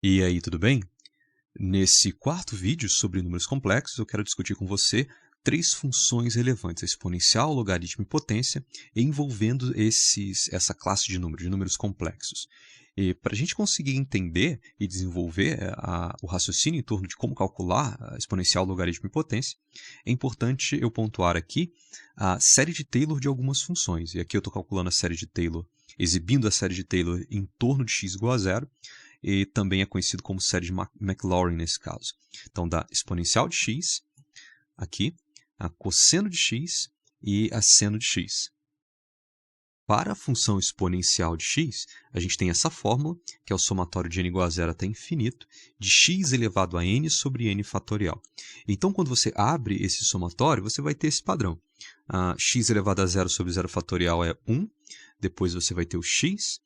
E aí, tudo bem? Nesse quarto vídeo sobre números complexos, eu quero discutir com você três funções relevantes: a exponencial, logaritmo e potência, envolvendo essa classe de números complexos. E para a gente conseguir entender e desenvolver o raciocínio em torno de como calcular a exponencial, logaritmo e potência, é importante eu pontuar aqui a série de Taylor de algumas funções. E aqui eu estou calculando a série de Taylor, exibindo a série de Taylor em torno de x igual a zero, e também é conhecido como série de Maclaurin nesse caso. Então, dá exponencial de x, aqui, a cosseno de x e a seno de x. Para a função exponencial de x, a gente tem essa fórmula, que é o somatório de n igual a zero até infinito, de x elevado a n sobre n fatorial. Então, quando você abre esse somatório, você vai ter esse padrão. X elevado a zero sobre zero fatorial é 1, depois você vai ter o x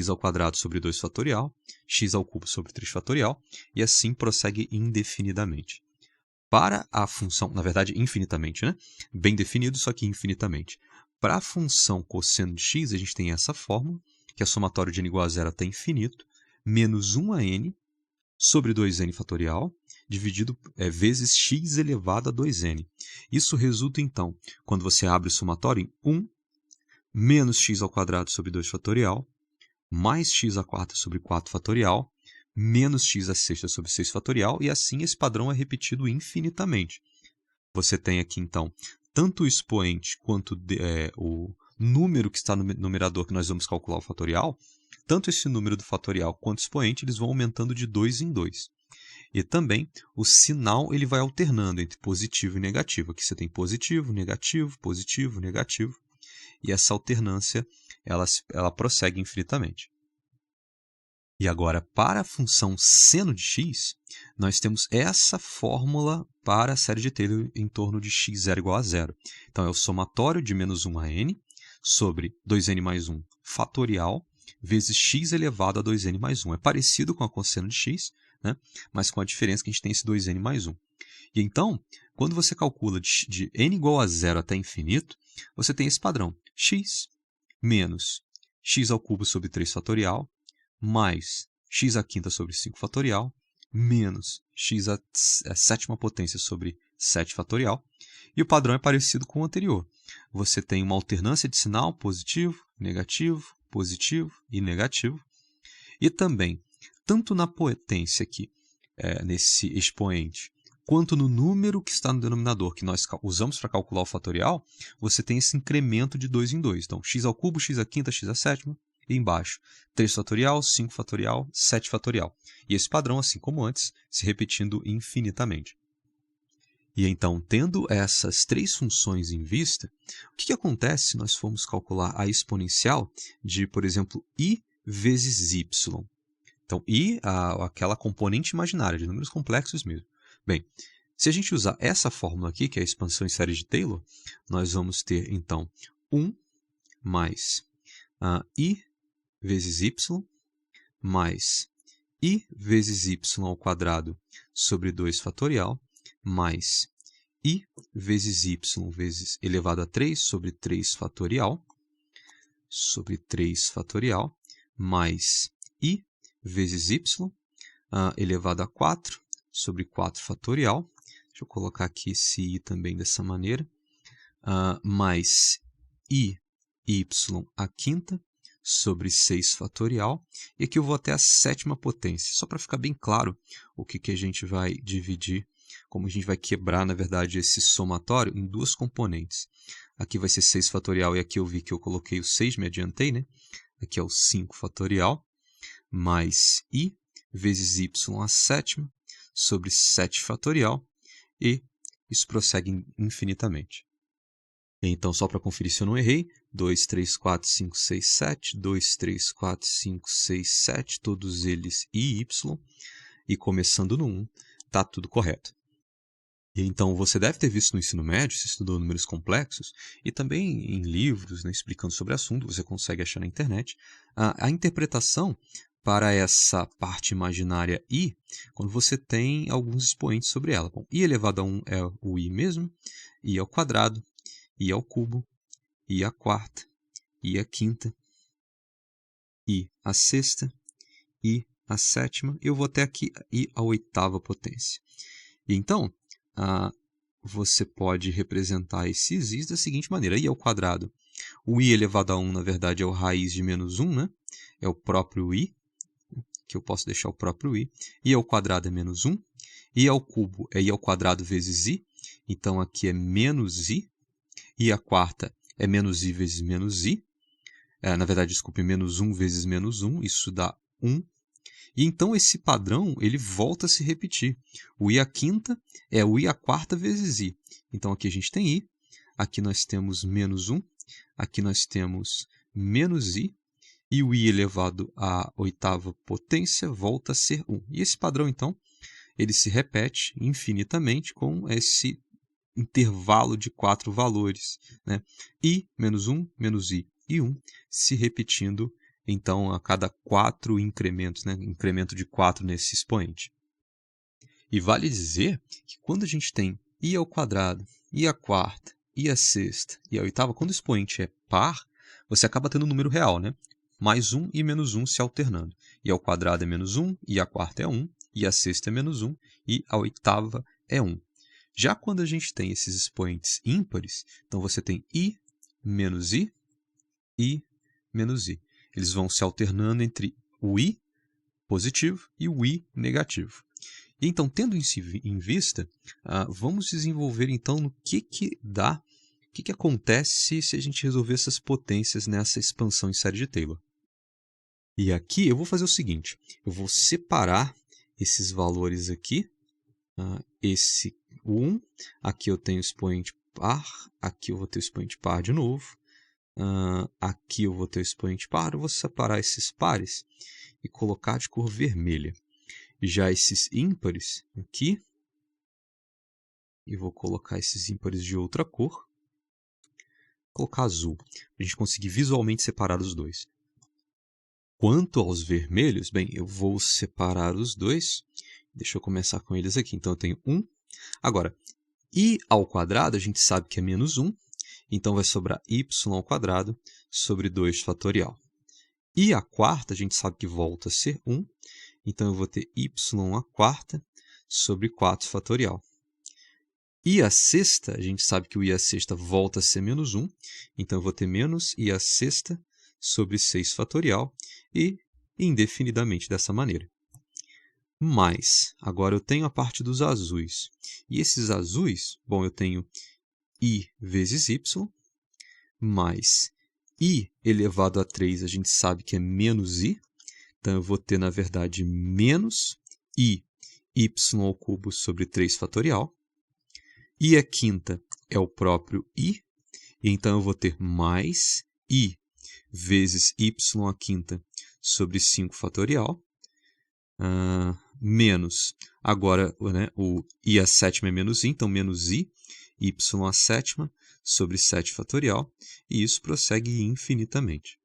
ao quadrado sobre 2 fatorial, x ao cubo sobre 3 fatorial, e assim prossegue indefinidamente. Para a função, na verdade, infinitamente, né? Bem definido, só que infinitamente. Para a função cosseno de x, a gente tem essa fórmula, que é somatório de n igual a zero até infinito, menos 1 a n sobre 2n fatorial, dividido vezes x elevado a 2n. Isso resulta, então, quando você abre o somatório, em 1 menos x ao quadrado sobre 2 fatorial, mais x à quarta sobre 4 fatorial, menos x à sexta sobre 6 fatorial, e assim esse padrão é repetido infinitamente. Você tem aqui, então, tanto o expoente quanto o número que está no numerador, que nós vamos calcular o fatorial, tanto esse número do fatorial quanto o expoente, eles vão aumentando de 2 em 2. E também o sinal ele vai alternando entre positivo e negativo. Aqui você tem positivo, negativo, e essa alternância ela prossegue infinitamente. E agora, para a função seno de x, nós temos essa fórmula para a série de Taylor em torno de x0 igual a zero. Então, é o somatório de menos 1 a n sobre 2n mais 1 fatorial vezes x elevado a 2n mais 1. É parecido com a cosseno de x, né? Mas com a diferença que a gente tem esse 2n mais 1. E então, quando você calcula de n igual a zero até infinito, você tem esse padrão: x menos x ao cubo sobre 3 fatorial, mais x à quinta sobre 5 fatorial, menos x à sétima potência sobre 7 fatorial. E o padrão é parecido com o anterior. Você tem uma alternância de sinal positivo e negativo. E também, tanto na potência aqui, nesse expoente, quanto no número que está no denominador, que nós usamos para calcular o fatorial, você tem esse incremento de 2 em 2. Então, x ao cubo, x à quinta, x à sétima, e embaixo 3 fatorial, 5 fatorial, 7 fatorial. E esse padrão, assim como antes, se repetindo infinitamente. E então, tendo essas três funções em vista, o que acontece se nós formos calcular a exponencial de, por exemplo, i vezes y? Então, i, aquela componente imaginária de números complexos mesmo. Bem, se a gente usar essa fórmula aqui, que é a expansão em série de Taylor, nós vamos ter, então, 1 mais i vezes y, mais i vezes y ao quadrado sobre 2 fatorial, mais i vezes y vezes elevado a 3 sobre 3 fatorial, mais i vezes y elevado a 4 sobre 4 fatorial. Deixa eu colocar aqui esse i também dessa maneira. Mais y à quinta sobre 6 fatorial. E aqui eu vou até a sétima potência, só para ficar bem claro o que a gente vai dividir, como a gente vai quebrar, na verdade, esse somatório em duas componentes. Aqui vai ser 6 fatorial, e aqui eu vi que eu coloquei o 6, me adiantei, né? Aqui é o 5 fatorial, mais i vezes y à sétima sobre 7 fatorial, e isso prossegue infinitamente. Então, só para conferir se eu não errei, 2, 3, 4, 5, 6, 7, 2, 3, 4, 5, 6, 7, todos eles i e y, e começando no 1, está tudo correto. E então, você deve ter visto no ensino médio, se estudou números complexos, e também em livros, né, explicando sobre o assunto, você consegue achar na internet, a interpretação para essa parte imaginária i, quando você tem alguns expoentes sobre ela. Bom, i elevado a 1 é o i mesmo, i ao quadrado, i ao cubo, i à quarta, i à quinta, i à sexta, i a sétima, eu vou até aqui i à oitava potência. E então, você pode representar esses i's da seguinte maneira. I ao quadrado. O i elevado a 1, na verdade, é o raiz de menos 1, né? É o próprio i, que eu posso deixar o próprio i. I ao quadrado é menos 1. I ao cubo é i ao quadrado vezes i. Então, aqui é menos i. I à quarta é menos i vezes menos i. Na verdade, desculpe, menos 1 vezes menos 1. Isso dá 1. E então esse padrão ele volta a se repetir. O i à quinta é o i à quarta vezes i. Então aqui a gente tem i, aqui nós temos menos 1, aqui nós temos menos i, e o i elevado à oitava potência volta a ser 1. E esse padrão, então, ele se repete infinitamente com esse intervalo de 4 valores, né? I, menos 1, menos i e 1, se repetindo então a cada 4 incrementos, né? Incremento de 4 nesse expoente. E vale dizer que quando a gente tem i ao quadrado, i à quarta, i à sexta e à oitava, quando o expoente é par, você acaba tendo um número real, né? Mais 1 e menos 1 se alternando. I ao quadrado é menos 1, i à quarta é 1, i à sexta é menos 1 e a oitava é 1. Já quando a gente tem esses expoentes ímpares, então você tem i menos i, menos i. Eles vão se alternando entre o i positivo e o i negativo. E então, tendo isso em vista, vamos desenvolver então no que dá, o que acontece se a gente resolver essas potências nessa expansão em série de Taylor. E aqui eu vou fazer o seguinte, eu vou separar esses valores aqui, esse 1, aqui eu tenho o expoente par, aqui eu vou ter o expoente par de novo, aqui eu vou ter o expoente par, eu vou separar esses pares e colocar de cor vermelha. Já esses ímpares aqui, e vou colocar esses ímpares de outra cor, vou colocar azul, para a gente conseguir visualmente separar os dois. Quanto aos vermelhos, bem, eu vou separar os dois, deixa eu começar com eles aqui. Então eu tenho 1, agora, i ao quadrado a gente sabe que é menos 1, então vai sobrar y ao quadrado sobre 2 fatorial. I à quarta a gente sabe que volta a ser 1, então eu vou ter y à quarta sobre 4 fatorial. I à sexta, a gente sabe que o i à sexta volta a ser menos 1, então eu vou ter menos i à sexta sobre 6 fatorial e indefinidamente dessa maneira. Mas, agora eu tenho a parte dos azuis. E esses azuis, bom, eu tenho i vezes y, mais i elevado a 3, a gente sabe que é menos i. Então, eu vou ter, na verdade, menos i y ao cubo sobre 3 fatorial. I à quinta é o próprio i. E então, eu vou ter mais i vezes y à quinta sobre 5 fatorial. Menos, agora, né, o i à sétima é menos i, então menos i, y à sétima sobre 7 fatorial, e isso prossegue infinitamente.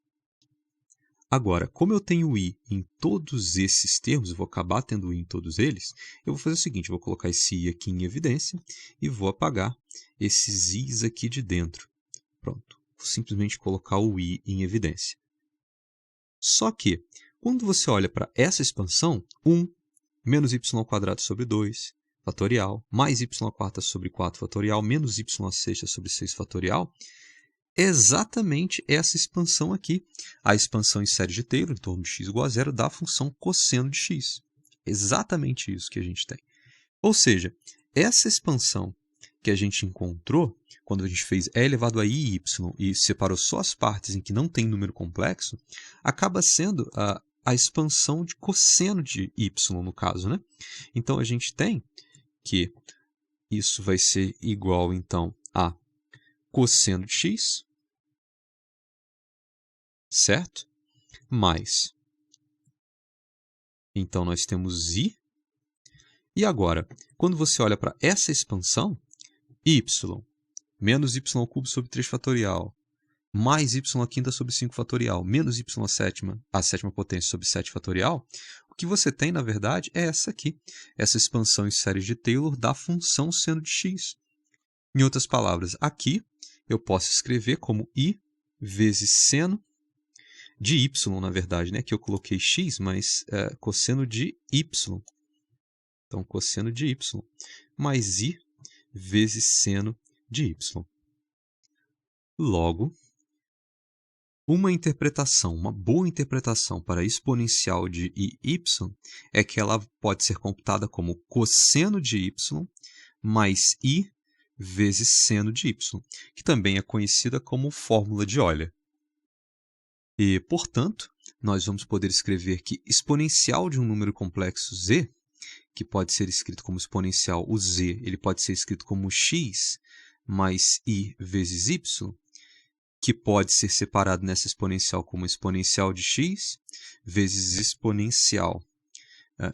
Agora, como eu tenho i em todos esses termos, eu vou acabar tendo i em todos eles, eu vou fazer o seguinte, eu vou colocar esse i aqui em evidência e vou apagar esses i's aqui de dentro. Pronto, vou simplesmente colocar o i em evidência. Só que, quando você olha para essa expansão, 1 menos y ao quadrado sobre 2 fatorial, mais y à quarta sobre 4 fatorial, menos y à sexta sobre 6 fatorial, é exatamente essa expansão aqui. A expansão em série de Taylor, em torno de x igual a zero, dá a função cosseno de x. Exatamente isso que a gente tem. Ou seja, essa expansão que a gente encontrou, quando a gente fez e elevado a i e y e separou só as partes em que não tem número complexo, acaba sendo a expansão de cosseno de y, no caso, né? Então, a gente tem que isso vai ser igual, então, a cosseno de x, certo? Mais, então, nós temos i. E agora, quando você olha para essa expansão, y menos y ao cubo sobre 3 fatorial, mais y à quinta sobre 5 fatorial, menos y à sétima potência sobre 7 fatorial, o que você tem, na verdade, é essa aqui, essa expansão em série de Taylor da função seno de x. Em outras palavras, aqui eu posso escrever como i vezes seno de y, na verdade, né? Aqui eu coloquei x, mas cosseno de y. Então, cosseno de y mais i vezes seno de y. Logo, uma boa interpretação para a exponencial de y é que ela pode ser computada como cosseno de y mais i vezes seno de y, que também é conhecida como fórmula de Euler. E, portanto, nós vamos poder escrever que exponencial de um número complexo z, que pode ser escrito como exponencial, o z, ele pode ser escrito como x mais i vezes y, que pode ser separado nessa exponencial como exponencial de x vezes exponencial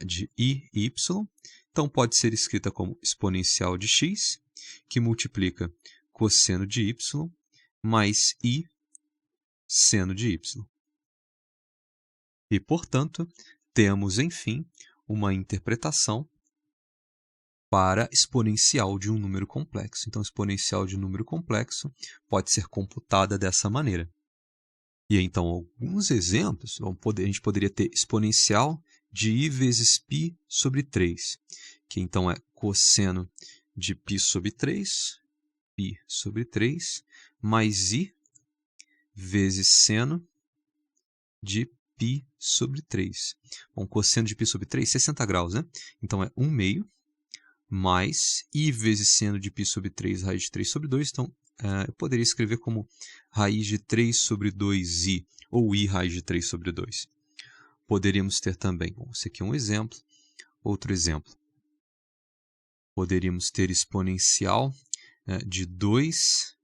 de i, y. Então, pode ser escrita como exponencial de x, que multiplica cosseno de y mais i seno de y. E, portanto, temos, enfim, uma interpretação para exponencial de um número complexo. Então, exponencial de um número complexo pode ser computada dessa maneira. E então, alguns exemplos, a gente poderia ter exponencial de i vezes π sobre 3, que então é cosseno de π sobre 3, mais i vezes seno de π sobre 3. Bom, cosseno de π sobre 3, 60 graus, né? Então, é 1 meio mais i vezes seno de π sobre 3, raiz de 3 sobre 2. Então, eu poderia escrever como raiz de 3 sobre 2i, ou i raiz de 3 sobre 2. Poderíamos ter também, bom, esse aqui é um exemplo, outro exemplo. Poderíamos ter exponencial de 2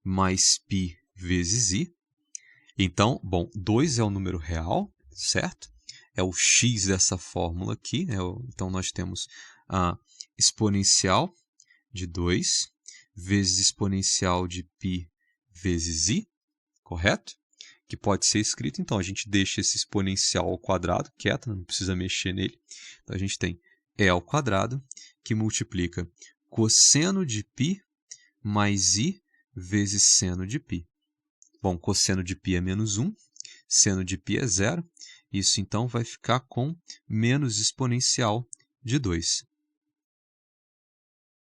mais π vezes i. Então, bom, 2 é o número real, certo? É o x dessa fórmula aqui, né? Então, nós temos a exponencial de 2 vezes exponencial de π vezes i, correto? Que pode ser escrito, então, a gente deixa esse exponencial ao quadrado quieto, não precisa mexer nele. Então, a gente tem e ao quadrado, que multiplica cosseno de π mais i vezes seno de π. Bom, cosseno de π é menos 1, seno de π é 0. Isso, então, vai ficar com menos exponencial de 2.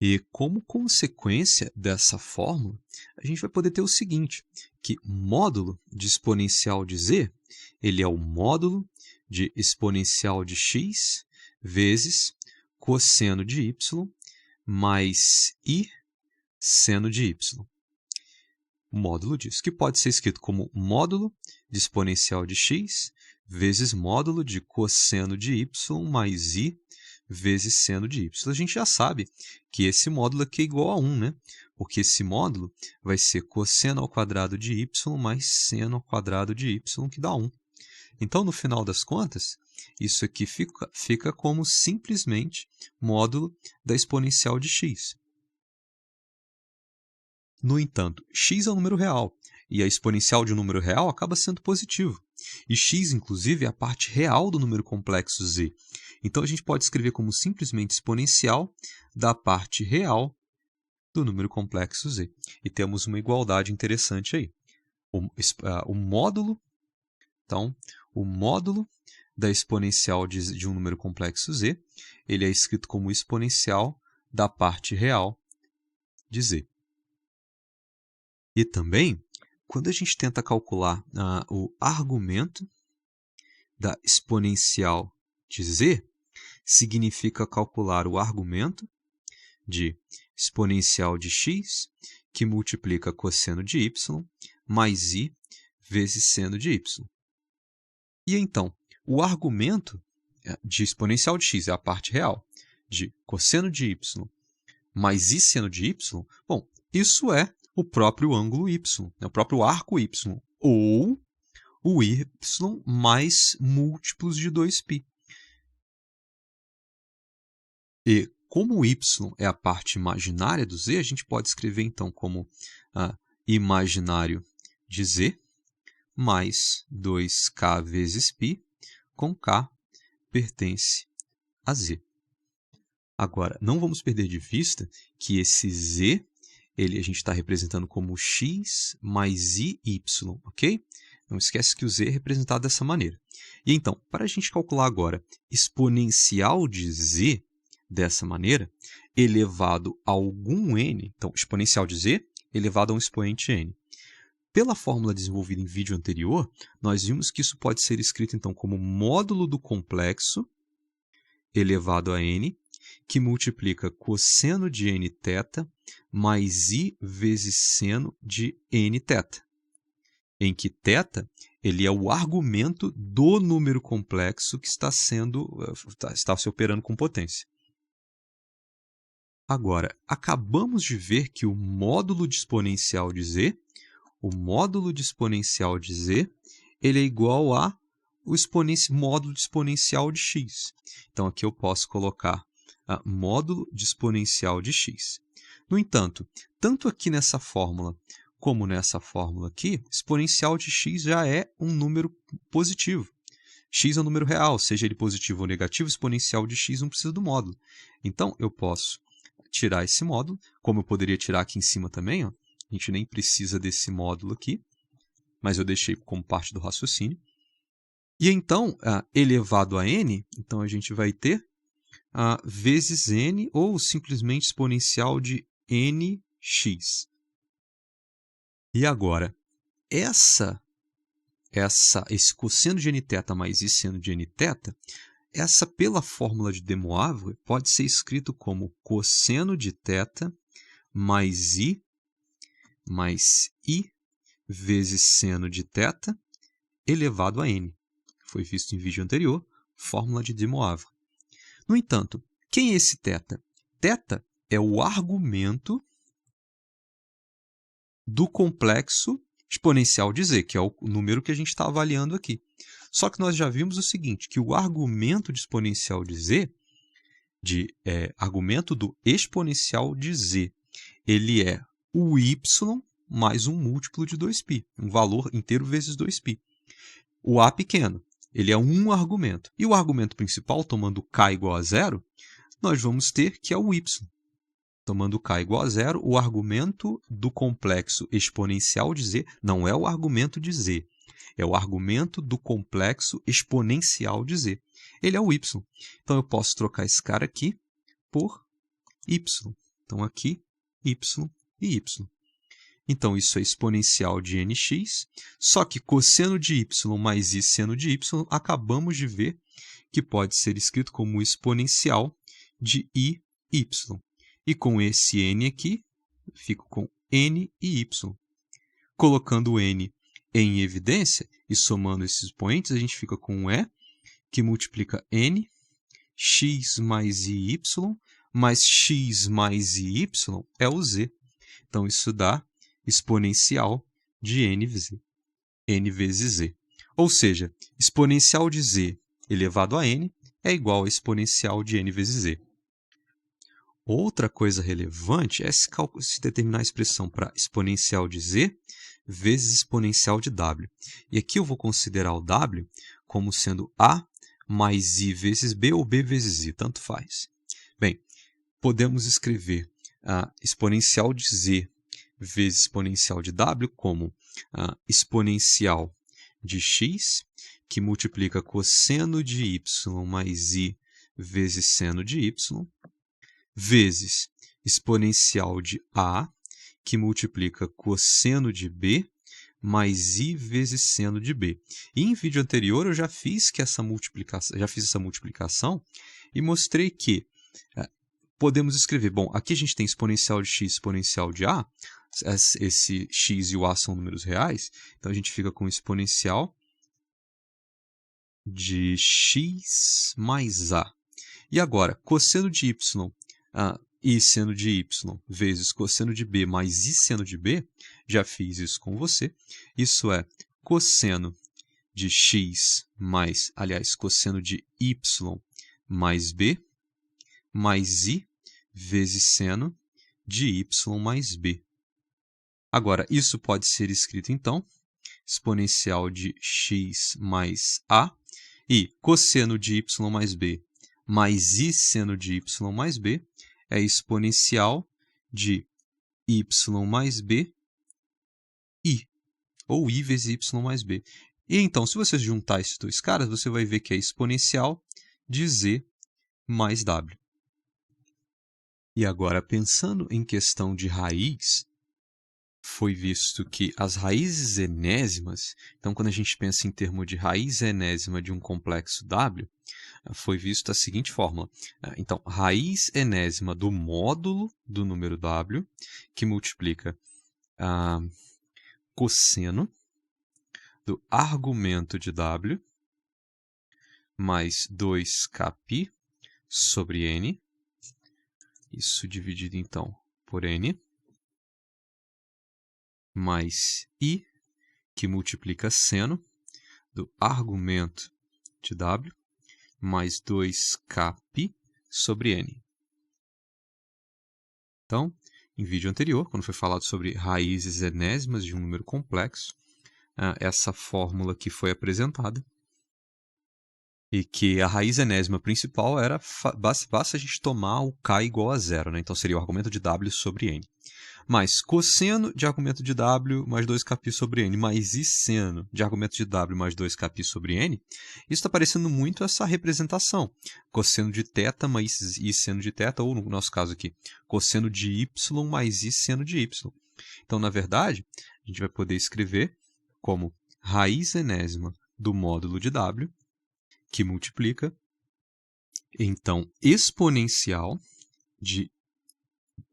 E, como consequência dessa fórmula, a gente vai poder ter o seguinte, que módulo de exponencial de z, ele é o módulo de exponencial de x vezes cosseno de y mais i seno de y. Módulo disso, que pode ser escrito como módulo de exponencial de x vezes módulo de cosseno de y mais i vezes seno de y. A gente já sabe que esse módulo aqui é igual a 1, né? Porque esse módulo vai ser cosseno ao quadrado de y mais seno ao quadrado de y, que dá 1. Então, no final das contas, isso aqui fica como simplesmente módulo da exponencial de x. No entanto, x é um número real, e a exponencial de um número real acaba sendo positivo. E x, inclusive, é a parte real do número complexo z. Então, a gente pode escrever como simplesmente exponencial da parte real do número complexo z. E temos uma igualdade interessante aí. O módulo da exponencial de um número complexo z, ele é escrito como exponencial da parte real de z. E também, quando a gente tenta calcular o argumento da exponencial de z, significa calcular o argumento de exponencial de x, que multiplica cosseno de y, mais i vezes seno de y. E então, o argumento de exponencial de x é a parte real, de cosseno de y mais i seno de y, bom, isso é o próprio ângulo y, o próprio arco y, ou o y mais múltiplos de 2π. E como o y é a parte imaginária do z, a gente pode escrever então como imaginário de z mais 2k vezes π, com k pertence a z. Agora, não vamos perder de vista que esse z a gente está representando como x mais i, y, ok? Não esquece que o z é representado dessa maneira. E então, para a gente calcular agora exponencial de z dessa maneira, elevado a algum n, então exponencial de z elevado a um expoente n. Pela fórmula desenvolvida em vídeo anterior, nós vimos que isso pode ser escrito então como módulo do complexo elevado a n, que multiplica cosseno de nθ mais i vezes seno de nθ, em que θ ele é o argumento do número complexo que está se operando com potência. Agora, acabamos de ver que o módulo de exponencial de z, ele é igual a o módulo de exponencial de x. Então, aqui eu posso colocar módulo de exponencial de x. No entanto, tanto aqui nessa fórmula como nessa fórmula aqui, exponencial de x já é um número positivo. X é um número real, seja ele positivo ou negativo, exponencial de x não precisa do módulo. Então, eu posso tirar esse módulo, como eu poderia tirar aqui em cima também, ó. A gente nem precisa desse módulo aqui, mas eu deixei como parte do raciocínio. E então, elevado a n, então a gente vai ter vezes n, ou simplesmente exponencial de nx. E agora, esse cosseno de nθ mais i seno de nθ, essa pela fórmula de De Moivre pode ser escrito como cosseno de θ mais i vezes seno de θ elevado a n. Foi visto em vídeo anterior, fórmula de De Moivre. No entanto, quem é esse θ? θ é o argumento do complexo exponencial de z, que é o número que a gente está avaliando aqui. Só que nós já vimos o seguinte, que o argumento de exponencial de z, argumento do exponencial de z, ele é o y mais um múltiplo de 2π, um valor inteiro vezes 2π. O a pequeno, ele é um argumento. E o argumento principal, tomando k igual a zero, nós vamos ter que é o y. Tomando k igual a zero, o argumento do complexo exponencial de z não é o argumento de z, é o argumento do complexo exponencial de z. Ele é o y. Então, eu posso trocar esse cara aqui por y. Então, aqui, y e y. Então, isso é exponencial de nx, só que cosseno de y mais i seno de y, acabamos de ver que pode ser escrito como exponencial de i, y. E com esse n aqui, fico com n e y. Colocando o n em evidência e somando esses expoentes, a gente fica com um e, que multiplica n, x mais i, y, mais x mais i, y é o z. Então, isso dá exponencial de n vezes z. Ou seja, exponencial de z elevado a n é igual a exponencial de n vezes z. Outra coisa relevante é se determinar a expressão para exponencial de z vezes exponencial de w. E aqui eu vou considerar o w como sendo a mais i vezes b ou b vezes i, tanto faz. Bem, podemos escrever exponencial de z vezes exponencial de w como exponencial de x, que multiplica cosseno de y mais i vezes seno de y, vezes exponencial de a, que multiplica cosseno de b mais i vezes seno de b. E em vídeo anterior eu já fiz essa multiplicação e mostrei que podemos escrever, bom, aqui a gente tem exponencial de x, exponencial de a, esse x e o a são números reais, então a gente fica com exponencial de x mais a. E agora, cosseno de y e seno de y vezes cosseno de b mais i seno de b, já fiz isso com você, isso é cosseno de x mais, aliás, cosseno de y mais b, mais i vezes seno de y mais b. Agora, isso pode ser escrito, então, exponencial de x mais a, e cosseno de y mais b mais i seno de y mais b é exponencial de y mais b i. ou I vezes Y mais B. E então, se você juntar esses dois caras, você vai ver que é exponencial de Z mais W. E agora, pensando em questão de raiz, foi visto que as raízes enésimas, então quando a gente pensa em termos de raiz enésima de um complexo W, foi visto a seguinte fórmula. Então, raiz enésima do módulo do número W, que multiplica cosseno do argumento de W mais 2kπ sobre N, isso dividido então por N, mais I, que multiplica seno do argumento de W, mais 2kπ sobre N. Então, em vídeo anterior, quando foi falado sobre raízes enésimas de um número complexo, essa fórmula aqui foi apresentada, e que a raiz enésima principal era, basta a gente tomar o k igual a zero, né? Então seria o argumento de W sobre N. Mais cosseno de argumento de W mais 2kπ sobre N, mais I seno de argumento de W mais 2kπ sobre N. Isso está parecendo muito essa representação. Cosseno de θ mais I seno de θ, ou no nosso caso aqui, cosseno de Y mais I seno de Y. Então, na verdade, a gente vai poder escrever como raiz enésima do módulo de W, que multiplica, então, exponencial de,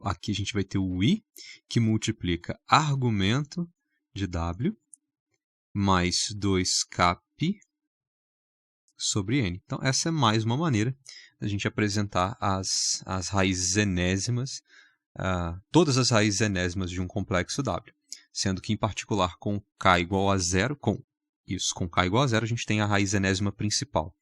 aqui a gente vai ter o I, que multiplica argumento de W, mais 2kπ sobre N. Então, essa é mais uma maneira da gente apresentar as raízes enésimas, todas as raízes enésimas de um complexo W, sendo que, em particular, com k igual a zero, com k igual a zero, a gente tem a raiz enésima principal.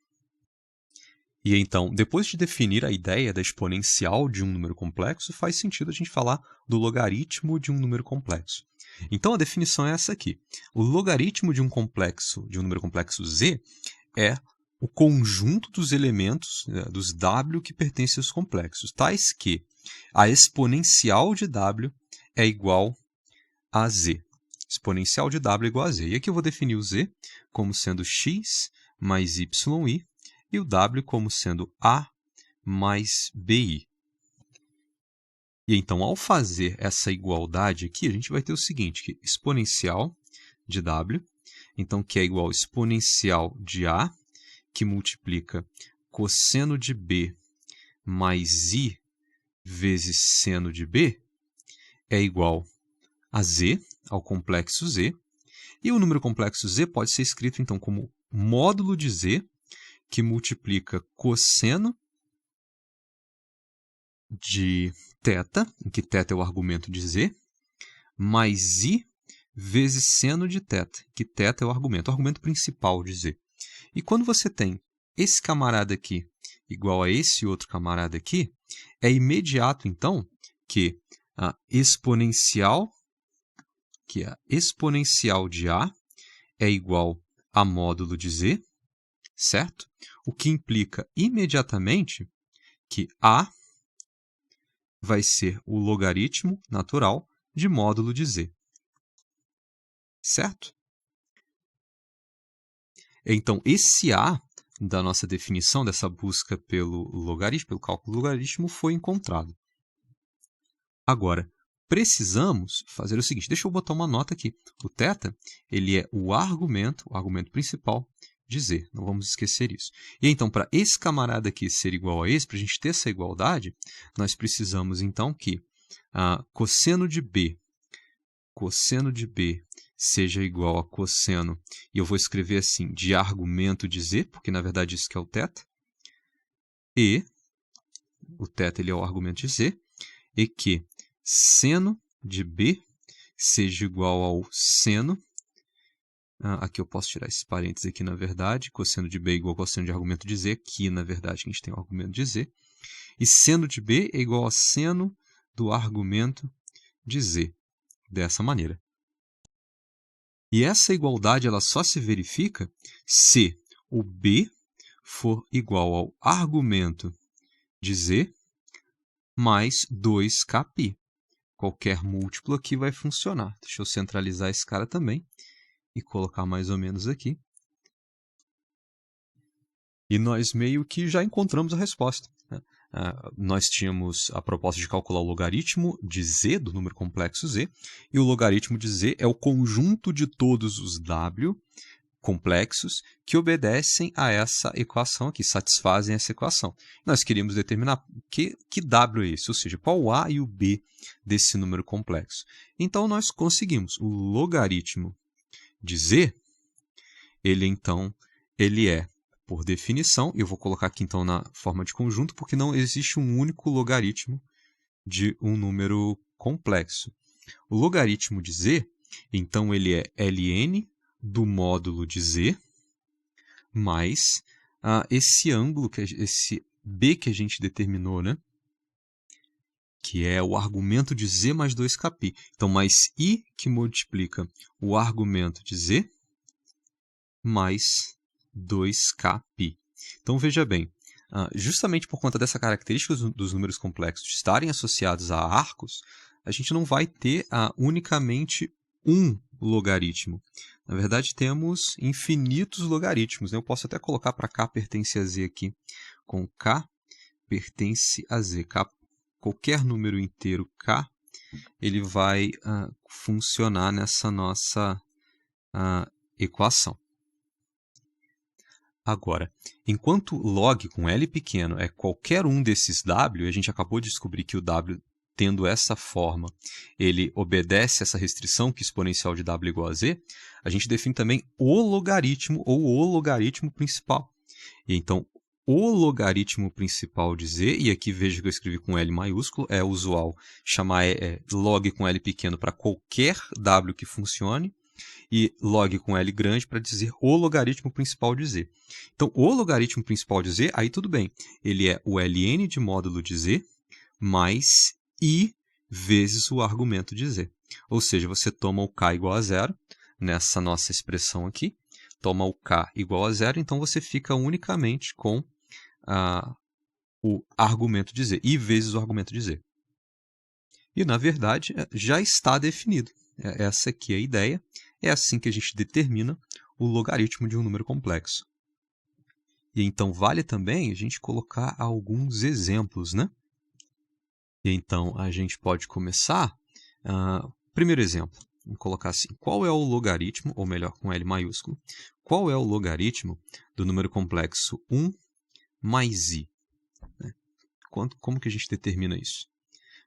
E então, depois de definir a ideia da exponencial de um número complexo, faz sentido a gente falar do logaritmo de um número complexo. Então, a definição é essa aqui. O logaritmo de um número complexo Z, é o conjunto dos elementos, dos W que pertencem aos complexos, tais que a exponencial de W é igual a Z. Exponencial de W é igual a Z. E aqui eu vou definir o Z como sendo x mais yi, e o W como sendo A mais BI. E então, ao fazer essa igualdade aqui, a gente vai ter o seguinte, que exponencial de W, então que é igual a exponencial de A, que multiplica cosseno de B mais I vezes seno de B, é igual a Z, ao complexo Z. E o número complexo Z pode ser escrito, então, como módulo de Z, que multiplica cosseno de θ, em que θ é o argumento de Z, mais I vezes seno de θ, que θ é o argumento principal de Z. E quando você tem esse camarada aqui igual a esse outro camarada aqui, é imediato, então, que a exponencial, de A é igual a módulo de Z, certo? O que implica imediatamente que A vai ser o logaritmo natural de módulo de Z, certo? Então, esse A da nossa definição, dessa busca pelo logaritmo, pelo cálculo logaritmo, foi encontrado. Agora, precisamos fazer o seguinte, deixa eu botar uma nota aqui. O θ, ele é o argumento principal de Z, não vamos esquecer isso. E então, para esse camarada aqui ser igual a esse, para a gente ter essa igualdade, nós precisamos então que cosseno de B seja igual a cosseno, e eu vou escrever assim, de argumento de Z, porque na verdade isso que é o θ, e o θ ele é o argumento de Z, e que seno de B seja igual ao seno, aqui eu posso tirar esse parênteses aqui, na verdade, cosseno de B é igual ao cosseno de argumento de Z, aqui na verdade a gente tem o argumento de Z, e seno de B é igual a seno do argumento de Z, dessa maneira. E essa igualdade ela só se verifica se o B for igual ao argumento de Z mais 2kπ. Qualquer múltiplo aqui vai funcionar. Deixa eu centralizar esse cara também. e colocar mais ou menos aqui. E nós meio que já encontramos a resposta, né? Nós tínhamos a proposta de calcular o logaritmo de z, do número complexo z, e o logaritmo de z é o conjunto de todos os w complexos que obedecem a essa equação aqui, satisfazem essa equação. Nós queríamos determinar que w é esse, ou seja, qual o a e o b desse número complexo. Então, nós conseguimos. O logaritmo de z, ele é, por definição, eu vou colocar aqui então na forma de conjunto, porque não existe um único logaritmo de um número complexo. O logaritmo de z, então, ele é ln do módulo de z mais esse ângulo, esse b que a gente determinou, né? Que é o argumento de z mais 2kπ. Então, mais i que multiplica o argumento de z mais 2kπ. Então, veja bem, justamente por conta dessa característica dos números complexos estarem associados a arcos, a gente não vai ter unicamente um logaritmo. Na verdade, temos infinitos logaritmos, né? Eu posso até colocar para k pertence a z aqui, com k pertence a z. Qualquer número inteiro k, ele vai funcionar nessa nossa equação. Agora, enquanto log com L pequeno é qualquer um desses w, a gente acabou de descobrir que o w, tendo essa forma, ele obedece essa restrição que exponencial de w igual a z, a gente define também o logaritmo ou o logaritmo principal. E então, o logaritmo principal de z, e aqui veja que eu escrevi com L maiúsculo, é usual chamar log com L pequeno para qualquer w que funcione, e log com L grande para dizer o logaritmo principal de z. Então, o logaritmo principal de z, aí tudo bem, ele é o ln de módulo de z mais i vezes o argumento de z. Ou seja, você toma o k igual a zero, nessa nossa expressão aqui, toma o k igual a zero, então você fica unicamente com o argumento de z, i vezes o argumento de z. E, na verdade, já está definido. Essa aqui é a ideia. É assim que a gente determina o logaritmo de um número complexo. E então vale também a gente colocar alguns exemplos, né? E então a gente pode começar. Primeiro exemplo, vamos colocar assim: qual é o logaritmo, ou melhor, com L maiúsculo, qual é o logaritmo do número complexo 1 mais i? Como que a gente determina isso?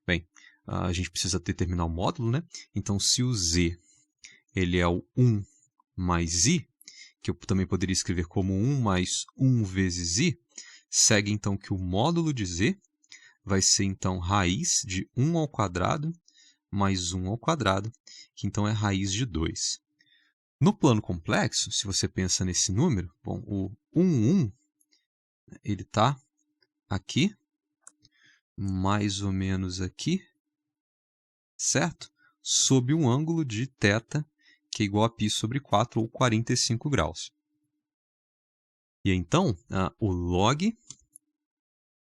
Bem, a gente precisa determinar o módulo, né? Então, se o z ele é o 1 mais i, que eu também poderia escrever como 1 mais 1 vezes i, segue então que o módulo de z vai ser então raiz de 1 ao quadrado mais 1 ao quadrado, que então é raiz de 2. No plano complexo, se você pensa nesse número, bom, o 1 ele está aqui, mais ou menos aqui, certo? Sob um ângulo de θ, que é igual a π sobre 4, ou 45 graus. E então, o log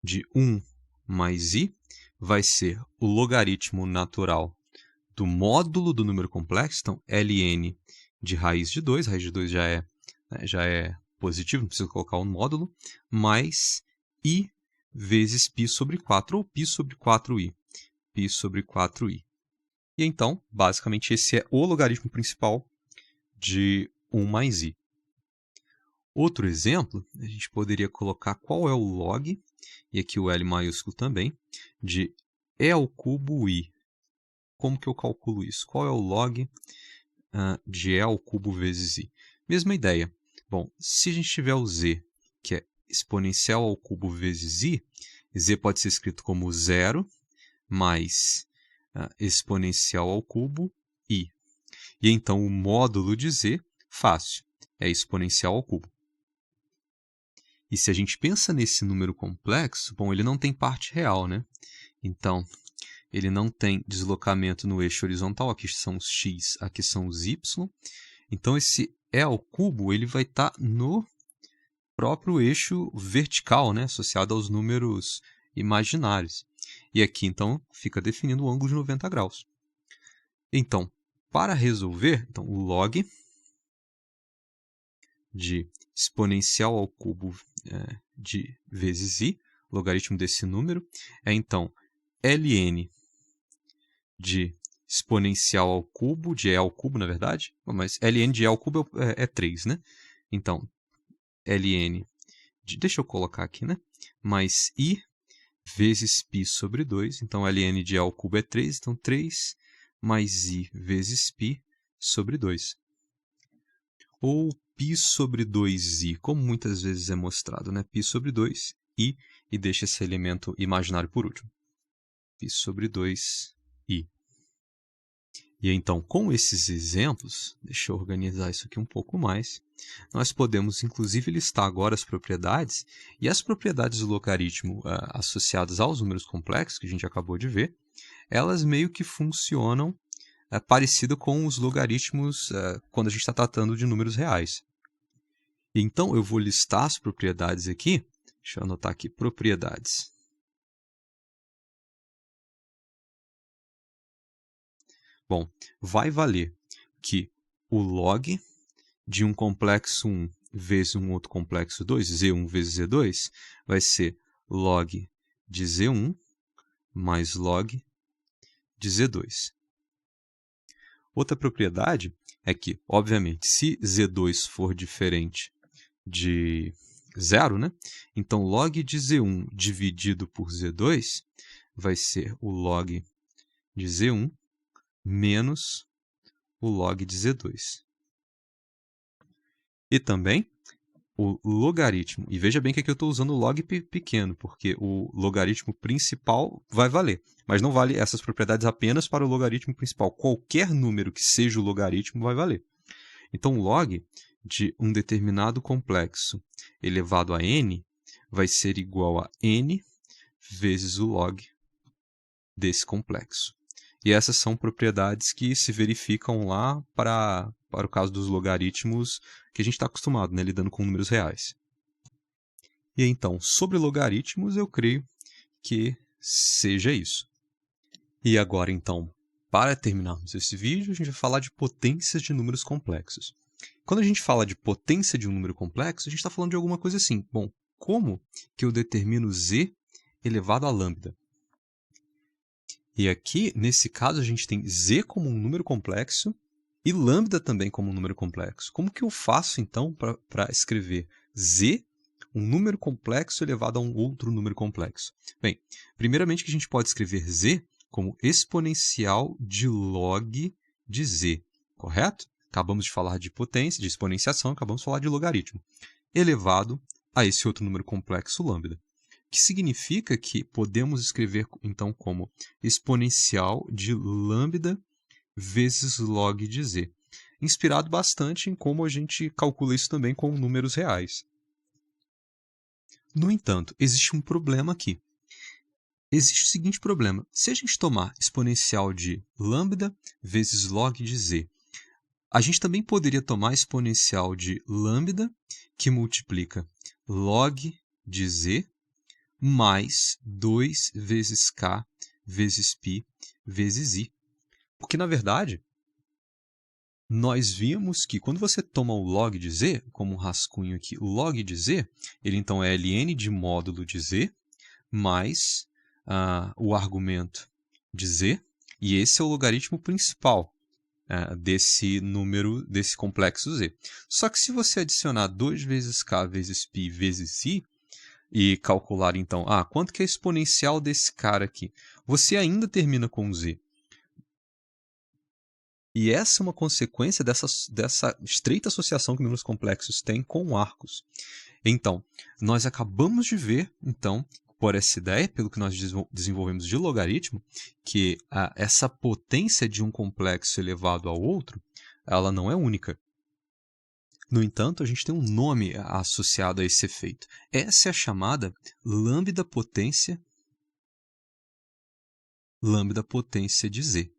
de 1 mais i vai ser o logaritmo natural do módulo do número complexo, então ln de raiz de 2 já é positivo, não precisa colocar o módulo, mais i vezes π sobre 4, ou π sobre 4i. π sobre 4i. E então, basicamente, esse é o logaritmo principal de 1 mais i. Outro exemplo, a gente poderia colocar qual é o log, e aqui o L maiúsculo também, de e ao cubo i. Como que eu calculo isso? Qual é o log de e ao cubo vezes i? Mesma ideia. Bom, se a gente tiver o z, que é exponencial ao cubo vezes i, z pode ser escrito como 0 mais exponencial ao cubo i. E então o módulo de z, fácil, é exponencial ao cubo. E se a gente pensa nesse número complexo, bom, ele não tem parte real, né? Então, ele não tem deslocamento no eixo horizontal, aqui são os x, aqui são os y. Então, esse e ao cubo, ele vai estar no próprio eixo vertical, né? Associado aos números imaginários. E aqui, então, fica definindo o ângulo de 90 graus. Então, para resolver, então, o log de exponencial ao cubo de vezes i, logaritmo desse número, é então ln de exponencial ao cubo, de e ao cubo, na verdade, mas ln de e ao cubo é 3, né? Então, ln de, deixa eu colocar aqui, né? Mais i vezes π sobre 2, então ln de e ao cubo é 3, então 3 mais i vezes π sobre 2. Ou π sobre 2i, como muitas vezes é mostrado, né? Π sobre 2, i, e deixa esse elemento imaginário por último. Π sobre 2i. E então, com esses exemplos, deixa eu organizar isso aqui um pouco mais, nós podemos, inclusive, listar agora as propriedades, e as propriedades do logaritmo associadas aos números complexos, que a gente acabou de ver, elas meio que funcionam parecido com os logaritmos quando a gente está tratando de números reais. Então, eu vou listar as propriedades aqui. Deixa eu anotar aqui, propriedades. Bom, vai valer que o log de um complexo 1 vezes um outro complexo 2, Z1 vezes Z2, vai ser log de Z1 mais log de Z2. Outra propriedade é que, obviamente, se Z2 for diferente de 0, né? Então, log de Z1 dividido por Z2 vai ser o log de Z1 menos o log de Z2. E também o logaritmo. E veja bem que aqui eu estou usando o log pequeno, porque o logaritmo principal vai valer. Mas não vale essas propriedades apenas para o logaritmo principal. Qualquer número que seja o logaritmo vai valer. Então, o log de um determinado complexo elevado a n vai ser igual a n vezes o log desse complexo. E essas são propriedades que se verificam lá para o caso dos logaritmos que a gente está acostumado, né, lidando com números reais. E então, sobre logaritmos, eu creio que seja isso. E agora, então, para terminarmos esse vídeo, a gente vai falar de potências de números complexos. Quando a gente fala de potência de um número complexo, a gente está falando de alguma coisa assim. Bom, como que eu determino z elevado a lambda? E aqui, nesse caso, a gente tem z como um número complexo e lambda também como um número complexo. Como que eu faço, então, para escrever z, um número complexo elevado a um outro número complexo? Bem, primeiramente que a gente pode escrever z como exponencial de log de z, correto? Acabamos de falar de potência, de exponenciação, acabamos de falar de logaritmo, elevado a esse outro número complexo lambda. Que significa que podemos escrever, então, como exponencial de lambda vezes log de z, inspirado bastante em como a gente calcula isso também com números reais. No entanto, existe um problema aqui. Existe o seguinte problema. Se a gente tomar exponencial de lambda vezes log de z, a gente também poderia tomar exponencial de lambda, que multiplica log de z, mais 2 vezes k vezes π vezes i. Porque, na verdade, nós vimos que quando você toma o log de z, como um rascunho aqui, o log de z, ele então é ln de módulo de z, mais o argumento de z, e esse é o logaritmo principal desse número, desse complexo z. Só que se você adicionar 2 vezes k vezes π vezes i, e calcular, então, quanto que é a exponencial desse cara aqui? Você ainda termina com z. E essa é uma consequência dessa estreita associação que números complexos têm com arcos. Então, nós acabamos de ver, então, por essa ideia, pelo que nós desenvolvemos de logaritmo, que essa potência de um complexo elevado ao outro, ela não é única. No entanto, a gente tem um nome associado a esse efeito. Essa é a chamada lambda potência de z.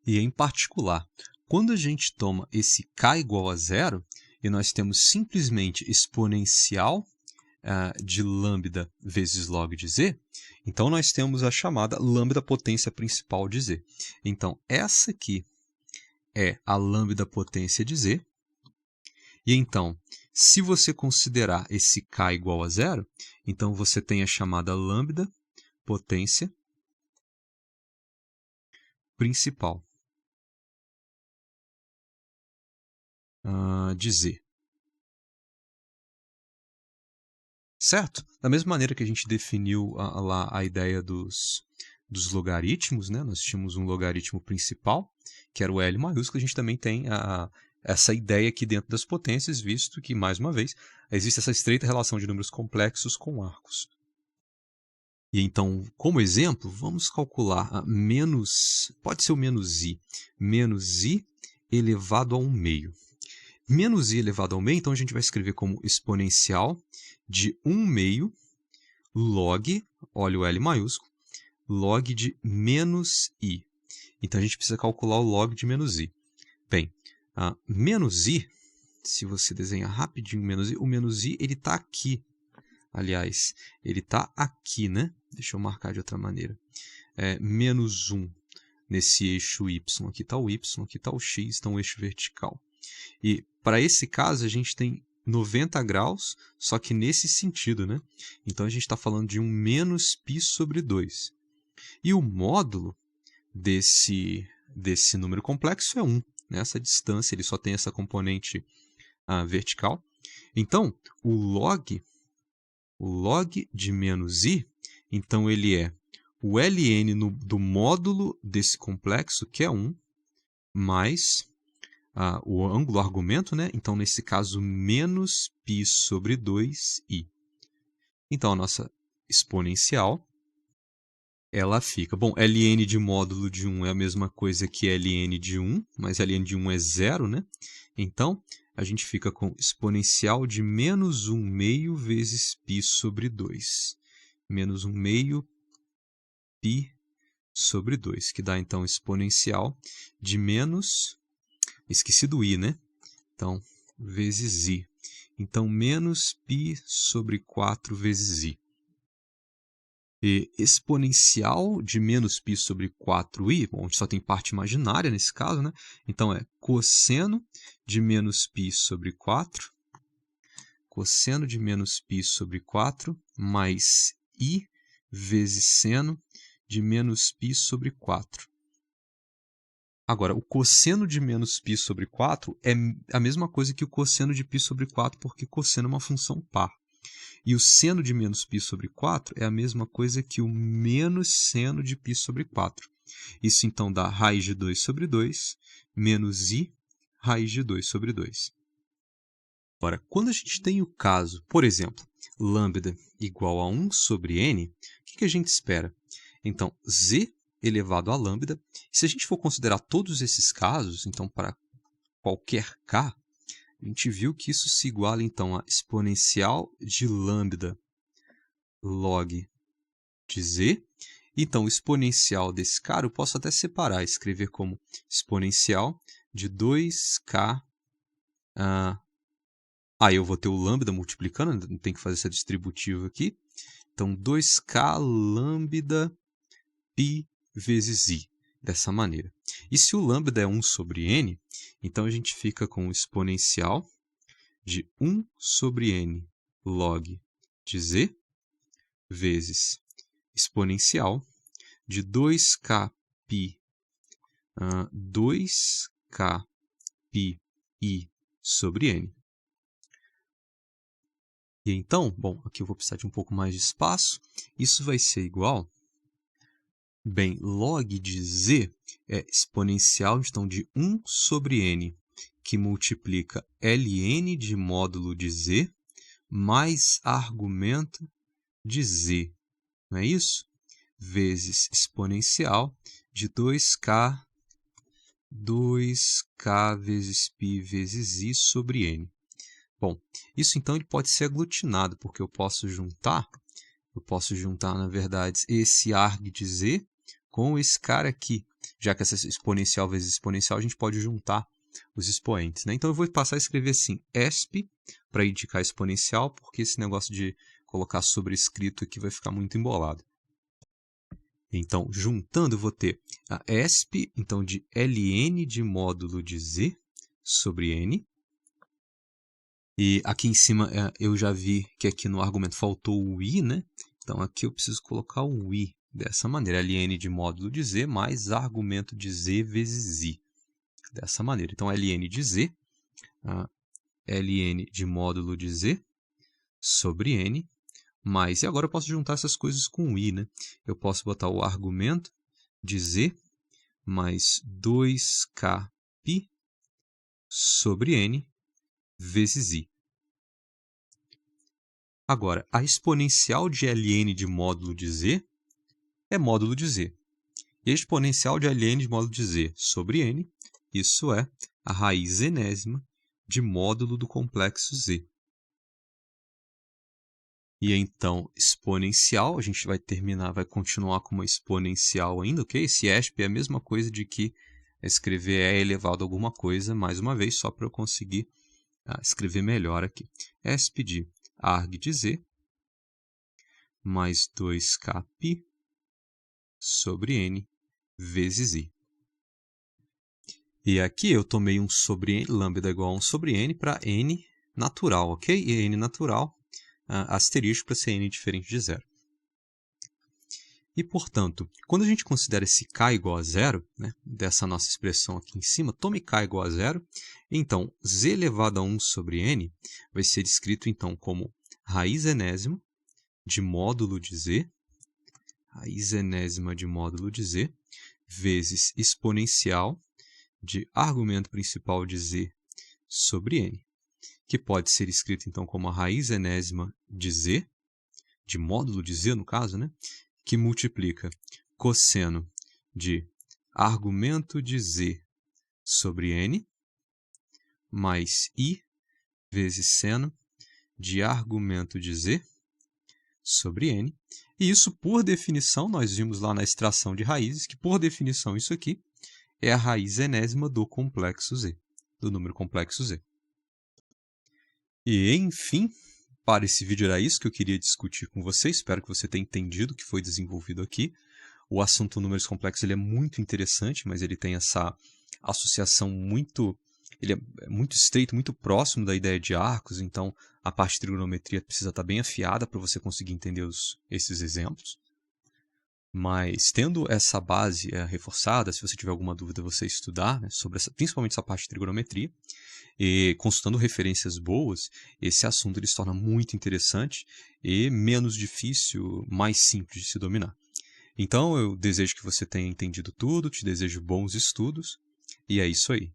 E, em particular, quando a gente toma esse k igual a zero, e nós temos simplesmente exponencial de lambda vezes log de z, então nós temos a chamada lambda potência principal de z. Então, essa aqui é a lambda potência de z, E então, se você considerar esse k igual a zero, então você tem a chamada lambda potência principal de z. Certo? Da mesma maneira que a gente definiu lá a ideia dos logaritmos, né? Nós tínhamos um logaritmo principal, que era o L maiúsculo, a gente também tem essa ideia aqui dentro das potências, visto que, mais uma vez, existe essa estreita relação de números complexos com arcos. E então, como exemplo, vamos calcular pode ser o menos i elevado a 1 meio. Menos i elevado ao meio, então a gente vai escrever como exponencial de 1 meio log, olha o L maiúsculo, log de menos i. Então a gente precisa calcular o log de menos i. Bem, menos i, se você desenhar rapidinho o menos i, ele está aqui. Aliás, ele está aqui, né? Deixa eu marcar de outra maneira. Menos 1 nesse eixo y. Aqui está o y, aqui está o x, então o eixo vertical. E para esse caso a gente tem 90 graus, só que nesse sentido, né? Então a gente está falando de um menos π sobre 2. E o módulo desse número complexo é 1. Nessa distância ele só tem essa componente vertical. Então, o log de menos i, então ele é o ln do módulo desse complexo, que é 1, mais o ângulo argumento, né? Então, nesse caso, menos π sobre 2i. Então, a nossa exponencial, ela fica... Bom, ln de módulo de 1 é a mesma coisa que ln de 1, mas ln de 1 é 0, né? Então, a gente fica com exponencial de menos 1 meio vezes π sobre 2. Menos 1 meio π sobre 2, que dá, então, exponencial de menos... Esqueci do i, né? Então, vezes i. Então, menos π sobre 4 vezes i. E exponencial de menos π sobre 4i, bom, a gente só tem parte imaginária nesse caso, né? Então, é cosseno de menos π sobre 4, cosseno de menos π sobre 4, mais i vezes seno de menos π sobre 4. Agora, o cosseno de menos π sobre 4 é a mesma coisa que o cosseno de π sobre 4, porque cosseno é uma função par. E o seno de menos π sobre 4 é a mesma coisa que o menos seno de π sobre 4. Isso, então, dá raiz de 2 sobre 2, menos i, raiz de 2 sobre 2. Agora, quando a gente tem o caso, por exemplo, lambda igual a 1 sobre n, o que a gente espera? Então, z elevado a lambda. E se a gente for considerar todos esses casos, então para qualquer k, a gente viu que isso se iguala então a exponencial de lambda log de z. Então, o exponencial desse cara eu posso até separar, escrever como exponencial de 2k. Eu vou ter o lambda multiplicando, não tem que fazer essa distributiva aqui. Então, 2k lambda π vezes i, dessa maneira. E se o lambda é 1 sobre n, então a gente fica com o exponencial de 1 sobre n log de z vezes exponencial de 2k π i sobre n. E então, bom, aqui eu vou precisar de um pouco mais de espaço, isso vai ser igual... Bem, log de z é exponencial então, de 1 sobre n, que multiplica ln de módulo de z, mais argumento de z, não é isso? Vezes exponencial de 2k vezes π vezes i sobre n. Bom, isso então ele pode ser aglutinado, porque eu posso juntar, na verdade, esse arg de z com esse cara aqui. Já que essa exponencial vezes exponencial, a gente pode juntar os expoentes, né? Então, eu vou passar a escrever assim, exp, para indicar exponencial, porque esse negócio de colocar sobrescrito aqui vai ficar muito embolado. Então, juntando, eu vou ter a exp, então, de ln de módulo de z sobre n, E aqui em cima eu já vi que aqui no argumento faltou o i, né? Então aqui eu preciso colocar o i dessa maneira, ln de módulo de z mais argumento de z vezes i. Dessa maneira. Então ln de z, ln de módulo de z sobre n, mais, e agora eu posso juntar essas coisas com o i, né? Eu posso botar o argumento de z mais 2kπ sobre n vezes i. Agora, a exponencial de ln de módulo de z é módulo de z. E a exponencial de ln de módulo de z sobre n, isso é a raiz enésima de módulo do complexo z. E então, exponencial, a gente vai continuar com uma exponencial ainda, ok? Esse exp é a mesma coisa de que escrever e elevado a alguma coisa, mais uma vez, só para eu conseguir escrever melhor aqui. Exp de arg de z mais 2kπ sobre n vezes i. E aqui eu tomei um sobre n, lambda igual a 1 sobre n para n natural, ok? E n natural, asterisco para ser n diferente de zero. E, portanto, quando a gente considera esse k igual a zero, né, dessa nossa expressão aqui em cima, tome k igual a zero, então z elevado a 1 sobre n vai ser escrito então como raiz enésima de módulo de z, raiz enésima de módulo de z, vezes exponencial de argumento principal de z sobre n, que pode ser escrito então como a raiz enésima de z, de módulo de z no caso, né, que multiplica cosseno de argumento de z sobre n, mais i vezes seno de argumento de z sobre n. E isso, por definição, nós vimos lá na extração de raízes, que por definição isso aqui é a raiz enésima do complexo z, do número complexo z. E, enfim, para esse vídeo era isso que eu queria discutir com você. Espero que você tenha entendido o que foi desenvolvido aqui. O assunto números complexos ele é muito interessante, mas ele tem essa associação ele é muito estreito, muito próximo da ideia de arcos, então a parte de trigonometria precisa estar bem afiada para você conseguir entender esses exemplos. Mas tendo essa base reforçada, se você tiver alguma dúvida, você estudar, né, sobre principalmente essa parte de trigonometria, e consultando referências boas, esse assunto ele se torna muito interessante e menos difícil, mais simples de se dominar. Então, eu desejo que você tenha entendido tudo, te desejo bons estudos, e é isso aí.